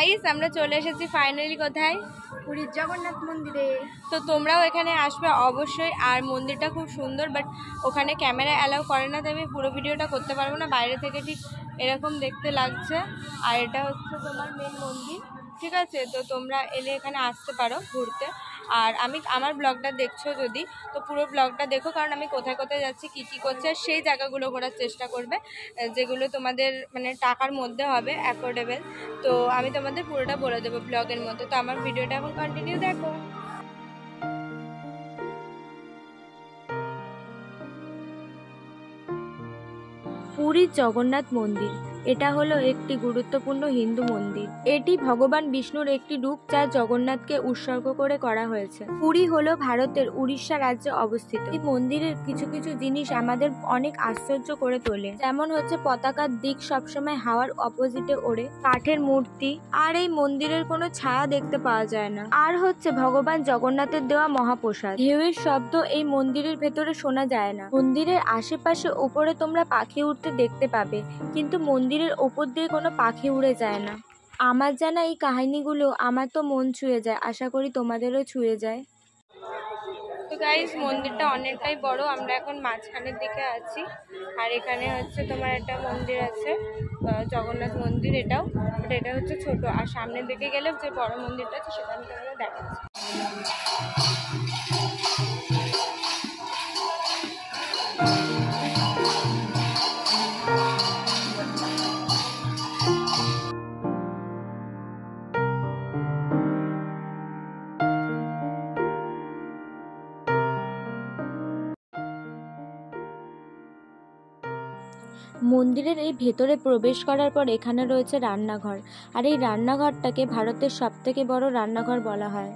Guys আমরা চলে এসেছি ফাইনালি কোথায়? পুরীর জগন্নাথ মন্দিরে। তো তোমরাও এখানে আসবে অবশ্যই। আর মন্দিরটা খুব সুন্দর, বাট ওখানে ক্যামেরা অ্যালাউ করে না, তাই আমি পুরো ভিডিওটা করতে পারবো না। বাইরে থেকে ঠিক এরকম দেখতে লাগছে। আর এটা হচ্ছে তোমার মেন মন্দির, ঠিক আছে? তো তোমরা এলে এখানে আসতে পারো ঘুরতে। আর আমার ব্লগটা দেখছো যদি, তো পুরো ব্লগটা দেখো, কারণ আমি কোথায় কোথায় যাচ্ছি, কী কী করছি, আর সেই জায়গাগুলো ঘোরার চেষ্টা করবে যেগুলো তোমাদের মানে টাকার মধ্যে হবে, অ্যাফোর্ডেবল। তো আমি তোমাদের পুরোটা বলে দেবো ব্লগের মধ্যে। তো আমার ভিডিওটা এখন কন্টিনিউ দেখো। পুরীর জগন্নাথ মন্দির এটা হলো একটি গুরুত্বপূর্ণ হিন্দু মন্দির। এটি ভগবান বিষ্ণুর একটি রূপ, যা জগন্নাথকে উৎসর্গ করে করা হয়েছে। পুরী হলো ভারতের উড়িষ্যা রাজ্যে অবস্থিত। এই মন্দিরের কিছু কিছু জিনিস আমাদের অনেক আশ্চর্য করে তোলে, যেমন হচ্ছে পতাকার দিক সবসময় হাওয়ার অপোজিটে ওড়ে, কাঠের মূর্তি, আর এই মন্দিরের কোনো ছায়া দেখতে পাওয়া যায় না। আর হচ্ছে ভগবান জগন্নাথের দেওয়া মহাপ্রসাদ। ঢেউয়ের শব্দ এই মন্দিরের ভেতরে শোনা যায় না। মন্দিরের আশেপাশে উপরে তোমরা পাখি উঠতে দেখতে পাবে, কিন্তু মন্দিরের উপর দিয়ে কোনো পাখি উড়ে যায় না। আমার জানা এই কাহিনীগুলো আমার তো মন ছুঁয়ে যায়, আশা করি তোমাদেরও ছুঁয়ে যায়। তো গাইস, মন্দিরটা অনেকটাই বড়। আমরা এখন মাঝখানের দিকে আছি। আর এখানে হচ্ছে তোমার একটা মন্দির আছে, জগন্নাথ মন্দির। এটা হচ্ছে ছোট। আর সামনের দিকে গেলে যে বড় মন্দিরটা আছে সেটা আমি তোমাদের দেখাচ্ছি। মন্দিরের এই ভেতরে প্রবেশ করার পর এখানে রয়েছে রান্নাঘর। আর এই রান্নাঘরটাকে ভারতের সবথেকে বড় রান্নাঘর বলা হয়।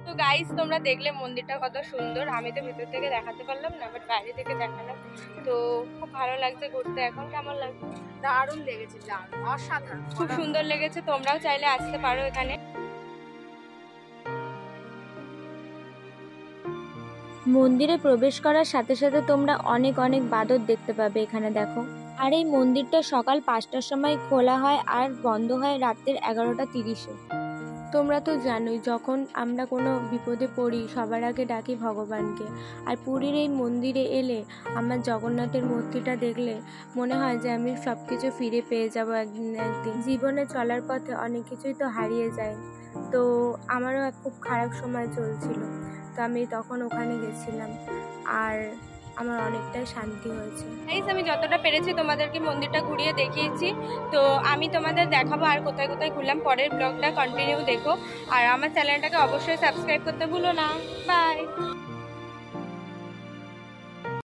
তো গাইস, তোমরা দেখলে মন্দিরটা কত সুন্দর। আমি তো ভেতর থেকে দেখাতে পারলাম না, বাট বাইরে থেকে দেখালাম। তো খুব ভালো লাগছে ঘুরতে। এখন কেমন লাগছে? দারুণ লেগেছে, অসাধারণ, খুব সুন্দর লেগেছে। তোমরাও চাইলে আসতে পারো এখানে। মন্দিরে প্রবেশ করার সাথে সাথে তোমরা অনেক অনেক বাদর দেখতে পাবে এখানে, দেখো। আর এই মন্দিরটা সকাল 5টার সময় খোলা হয় আর বন্ধ হয় রাত্রের 11টা 30-এ। তোমরা তো জানোই, যখন আমরা কোনো বিপদে পড়ি সবার আগে ডাকি ভগবানকে। আর পুরীর এই মন্দিরে এলে আমার জগন্নাথের মূর্তিটা দেখলে মনে হয় যে আমি সব কিছু ফিরে পেয়ে যাব একদিন না একদিন। জীবনে চলার পথে অনেক কিছুই তো হারিয়ে যায়। তো আমারও খুব খারাপ সময় চলছিল, তো আমি তখন ওখানে গেছিলাম আর আমার অনেকটাই শান্তি হয়েছে। আমি যতটা পেরেছি তোমাদেরকে মন্দিরটা ঘুরিয়ে দেখিয়েছি। তো আমি তোমাদের দেখাবো আর কোথায় কোথায় ঘুরলাম। পরের ব্লগটা কন্টিনিউ দেখো। আর আমার চ্যানেলটাকে অবশ্যই সাবস্ক্রাইব করতে ভুলো না। বাই।